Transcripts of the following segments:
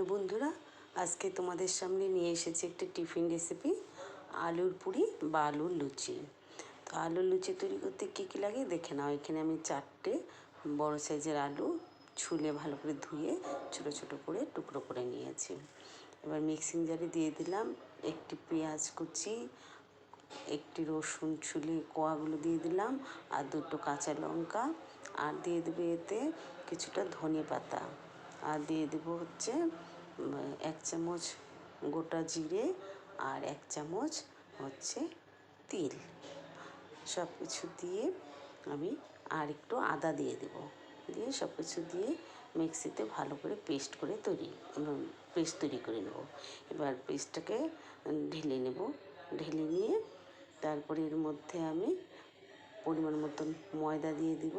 Hello বন্ধুরা, আজকে তোমাদের সামনে নিয়ে এসেছি একটি টিফিন রেসিপি, আলুর পুরি বা আলুর লুচি। তো আলুর লুচি তৈরি করতে কী কী লাগে দেখে নাও। এখানে আমি 4টে বড় সাইজের আলু ছুলে ভালো করে ধুয়ে ছোট ছোট করে টুকরো করে নিয়েছি। এবার মিক্সিং জারে দিয়ে দিলাম একটি পেঁয়াজ কুচি, একটি রসুন ছুলে কোয়াগুলো দিয়ে দিলাম, আর 2টো কাঁচা লঙ্কা, আর দিয়ে দেবো এতে কিছুটা ধনে পাতা, আর দিয়ে দেবো হচ্ছে 1 চামচ গোটা জিরে, আর 1 চামচ হচ্ছে তিল। সব কিছু দিয়ে আমি আর একটু আদা দিয়ে দেবো, দিয়ে সব কিছু দিয়ে মিক্সিতে ভালো করে পেস্ট তৈরি করে নেব। এবার পেস্টটাকে ঢেলে নেব, ঢেলে নিয়ে তারপরে এর মধ্যে আমি পরিমাণ মতন ময়দা দিয়ে দিব।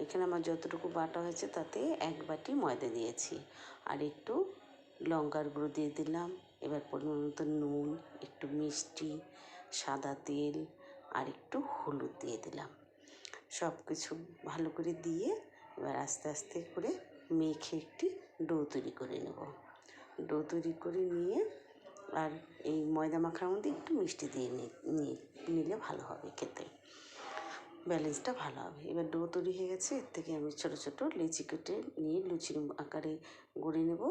এখানে আমার যতটুকু বাটা হয়েছে তাতে 1 বাটি ময়দা দিয়েছি, আর একটু লঙ্কার গুঁড়ো দিয়ে দিলাম। এবার পরিমাণ মতো নুন, একটু মিষ্টি, সাদা তেল, আর একটু হলুদ দিয়ে দিলাম। সব কিছু ভালো করে দিয়ে এবার আস্তে আস্তে করে মেখে একটি ডো তৈরি করে নেব। ডো তৈরি করে নিয়ে আর এই ময়দা মাখার মধ্যে একটু মিষ্টি দিয়ে নিলে ভালো হবে, খেতে ব্যালেন্সটা ভালো হবে। এবার ডো তৈরি হয়ে গেছে, এর থেকে আমি ছোটো ছোটো লেচি কেটে নিয়ে লুচির আকারে গড়ে নেব,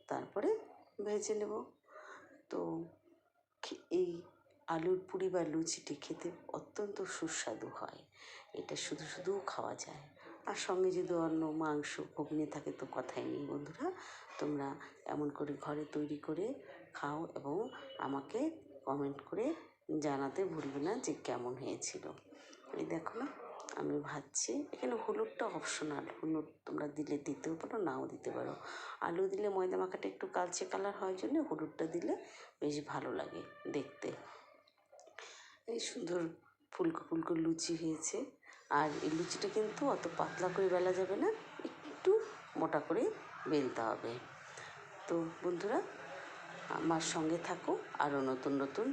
তারপরে ভেজে নেব। তো এই আলুর পুরি বা লুচিটি খেতে অত্যন্ত সুস্বাদু হয়। এটা শুধু শুধুও খাওয়া যায়, আর সঙ্গে যদি অন্য মাংস ঘুগনি থাকে তো কথাই নেই। বন্ধুরা, তোমরা এমন করে ঘরে তৈরি করে খাও এবং আমাকে কমেন্ট করে জানাতে ভুলবে না যে কেমন হয়েছিল। এই দেখো না, আমি ভাজছি। এখানে হলুদটা অপশনাল, হলুদ তোমরা দিলে দিতেও পারো, নাও দিতে পারো। আলু দিলে ময়দা মাখাটা একটু কালচে কালার হয় জন্য হলুদটা দিলে বেশ ভালো লাগে দেখতে। এই সুন্দর ফুলকো ফুলকো লুচি হয়েছে। আর এই লুচিটা কিন্তু অত পাতলা করে বেলা যাবে না, একটু মোটা করে বেলতে হবে। তো বন্ধুরা, আমার সঙ্গে থাকো আরও নতুন নতুন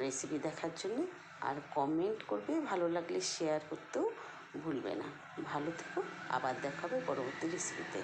রেসিপি দেখার জন্য, আর কমেন্ট করবে, ভালো লাগলে শেয়ার করতেও ভুলবে না। ভালো থেকো, আবার দেখা হবে পরবর্তী রেসিপিতে।